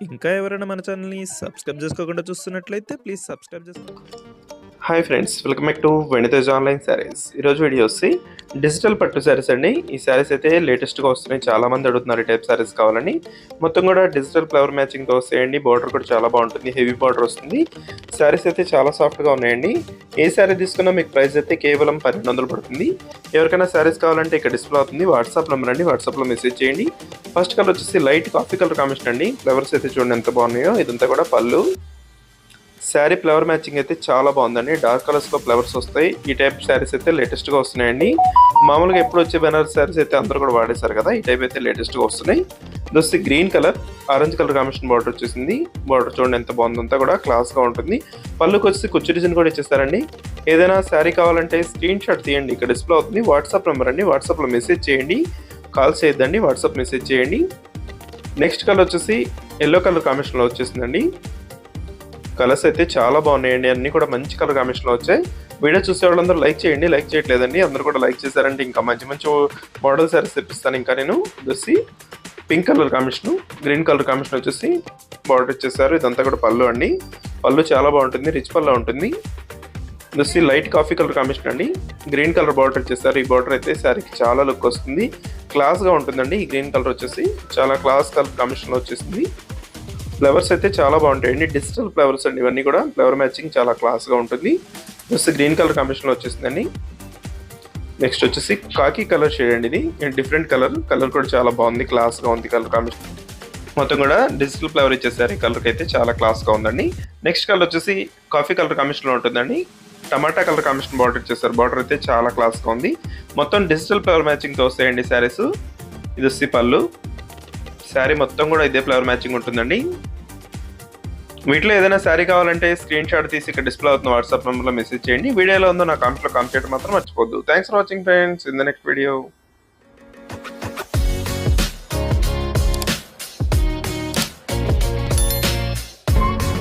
ఇంకా ఎవరైనా మన ఛానల్‌ని సబ్స్క్రైబ్ చేసుకోకుండా చూస్తున్నట్లయితే ప్లీజ్ సబ్స్క్రైబ్ చేసుకోండి. Hi friends, welcome back to వెనితేజ్ online saris. ఈరోజు వీడియో వచ్చి డిజిటల్ పట్టు శారీస్ అండి. ఈ శారీస్ అయితే లేటెస్ట్గా వస్తున్నాయి, చాలా మంది అడుగుతున్నారు ఈ టైప్ శారీస్ కావాలని. మొత్తం కూడా డిజిటల్ ఫ్లవర్ మ్యాచింగ్తో వస్తాయండి. బార్డర్ కూడా చాలా బాగుంటుంది, హెవీ బార్డర్ వస్తుంది. శారీస్ అయితే చాలా సాఫ్ట్గా ఉన్నాయండి. ఏ శారీ తీసుకున్నా మీకు ప్రైస్ అయితే కేవలం 1200 పడుతుంది. ఎవరికైనా శారీస్ కావాలంటే ఇక్కడ డిస్ప్లే అవుతుంది, వాట్సాప్ నెంబర్ అండి, వాట్సాప్లో మెసేజ్ చేయండి. ఫస్ట్ కలర్ వచ్చేసి లైట్ కాఫీ కలర్ కాంబినేషన్ అండి. ఫ్లవర్స్ అయితే చూడండి ఎంత బాగున్నాయో. ఇదంతా కూడా పళ్ళు. శారీ ఫ్లవర్ మ్యాచింగ్ అయితే చాలా బాగుందండి. డార్క్ కలర్స్లో ఫ్లవర్స్ వస్తాయి. ఈ టైప్ శారీస్ అయితే లేటెస్ట్గా వస్తున్నాయండి. మామూలుగా ఎప్పుడు వచ్చే బెనారస్ శారీస్ అయితే అందరూ కూడా వాడేశారు కదా, ఈ టైప్ అయితే లేటెస్ట్గా వస్తున్నాయి. ఇది వచ్చి green colour, orange colour combination border వచ్చేసింది. బార్డర్ చూడండి ఎంత బాగుంది, అంతా కూడా క్లాస్గా ఉంటుంది. పళ్ళుకి వచ్చి కుచ్చు డిజైన్ కూడా ఇచ్చేస్తారండి. ఏదైనా శారీ కావాలంటే స్క్రీన్ షాట్ తీయండి, ఇక్కడ డిస్ప్లే అవుతుంది. వాట్సాప్ నెంబర్ అండి, వాట్సాప్లో మెసేజ్ చేయండి, కాల్ చేయొద్దండి, వాట్సాప్ మెసేజ్ చేయండి. నెక్స్ట్ కలర్ వచ్చేసి ఎల్లో కలర్ కాంబినేషన్లో వచ్చేసిందండి. కలర్స్ అయితే చాలా బాగున్నాయండి, అన్నీ కూడా మంచి కలర్ కాంబినేషన్లో వచ్చాయి. వీడియో చూసే వాళ్ళందరూ లైక్ చేయండి, లైక్ చేయట్లేదండి అందరూ కూడా లైక్ చేశారంటే ఇంకా మంచి మంచి మోడల్ శారీస్ తెప్పిస్తాను. ఇంకా నేను వచ్చి pink colour combination, green colour combination వచ్చేసి బార్డర్ ఇచ్చేసారు. ఇదంతా కూడా పళ్ళు అండి. పళ్ళు చాలా బాగుంటుంది, రిచ్ పళ్ళు ఉంటుంది. వచ్చి లైట్ కాఫీ కలర్ కాంబినేషన్ అండి. గ్రీన్ కలర్ బార్డర్ ఇచ్చేసారు. ఈ బార్డర్ అయితే శారీకి చాలా లుక్ వస్తుంది, క్లాస్గా ఉంటుందండి. ఈ గ్రీన్ కలర్ వచ్చేసి చాలా క్లాస్ కలర్ కాంబినేషన్లో వచ్చేసింది. ఫ్లవర్స్ అయితే చాలా బాగుంటాయండి, డిజిటల్ ఫ్లవర్స్ అండి. ఇవన్నీ కూడా ఫ్లవర్ మ్యాచింగ్ చాలా క్లాస్గా ఉంటుంది. జస్ట్ గ్రీన్ కలర్ కాంబినేషన్లో వచ్చేసిందండి. నెక్స్ట్ వచ్చేసి కాకి కలర్ షేడ్ అండి. ఇది డిఫరెంట్ కలర్ కూడా చాలా బాగుంది, క్లాస్గా ఉంది కలర్ కాంబినేషన్. మొత్తం కూడా డిజిటల్ ఫ్లవర్ ఇచ్చేసారు. ఈ కలర్కి అయితే చాలా క్లాస్గా ఉందండి. నెక్స్ట్ కలర్ వచ్చేసి కాఫీ కలర్ కాంబినేషన్లో ఉంటుందండి. టమాటా కలర్ కాంబినేషన్ బార్డర్ ఇచ్చేసారు. బార్డర్ అయితే చాలా క్లాస్గా ఉంది. మొత్తం డిజిటల్ ఫ్లవర్ మ్యాచింగ్తో వస్తాయండి శారీస్. ఇది వచ్చి పళ్ళు. శారీ మొత్తం కూడా ఇదే ఫ్లవర్ మ్యాచింగ్ ఉంటుందండి. వీటిలో ఏదైనా శారీ కావాలంటే స్క్రీన్ షాట్ తీసి ఇక్కడ డిస్ప్లే అవుతున్న వాట్సాప్ నెంబర్లో మెసేజ్ చేయండి. వీడియోలో ఉందో నా కామెంట్లో కామెంట్ చేయడం మాత్రం మర్చిపోద్దు. Thanks for watching friends, in the next video.